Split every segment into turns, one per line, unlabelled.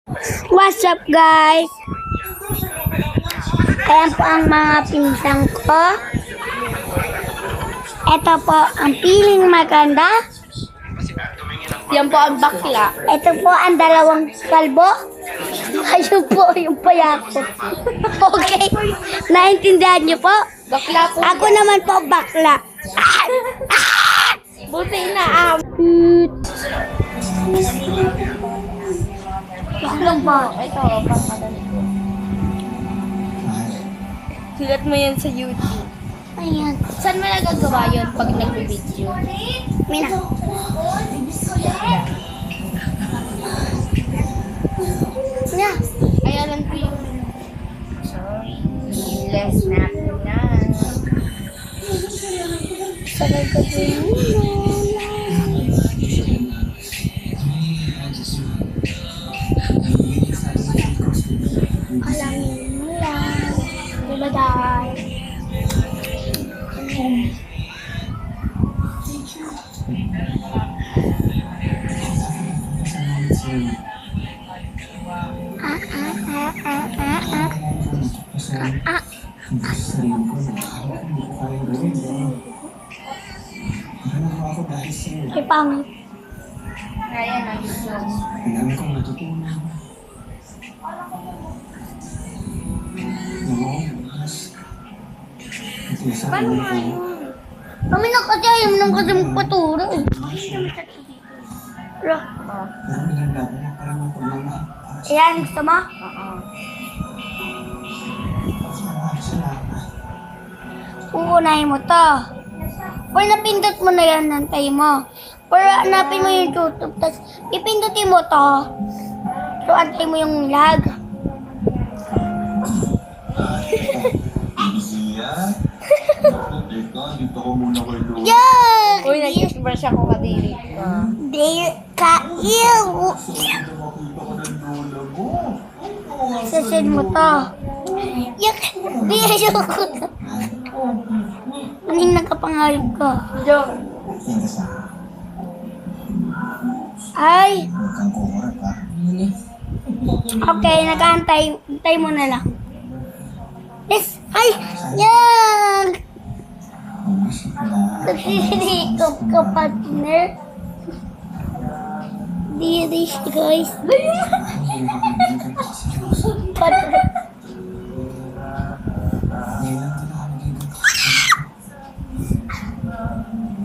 What's up guys? Ayan po ang mga pinsan ko. Ito po ang piling maganda.
Yan po ang bakla.
Ito po ang dalawang kalbo. Ayun po yung payako. Okay? Naintindihan niyo po?
Bakla po.
Ako naman po bakla.
Buti na
Ano ba?
Ito, papadali ko. Sulat mo yan sa YouTube.
Ayan.
Saan mo nagagawa yun pag nag-video?
Mina. Yeah.
Ay, alam ko yung... Sorry. Less natin na.
Sabay ko din. Alamin mo lang. Diba dahil? Ay, pangit.
Kaya na gusto.
Ang dami kong natutunan.
Paano nga yun?
Kami na kasi ayaw mo naman kasi magpaturo.
Pero pinaglaban mo para ng pagmamahal.
Ayan, gusto mo?
Oo.
Salamat.
Uunahin mo to. Pag napindot mo na yan, nantay mo. Para hanapin mo yung YouTube, tapos pipindutin mo to. So, antay mo yung lag. Yan!
Uy, nag-brush ako kadiri ko.
There ka, ew! Sasin mo to. Yak! Di, ayoko. Anong nakapangarap ko?
Joke.
Ay!
Huwag kang kumurap ha.
Okay, nag-aantay. Antay mo na lang. Yes! Ay! Yan! Nagsisikap ka, partner. Diri siya, guys. Partner.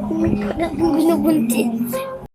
Oh my God, akong binubuntis.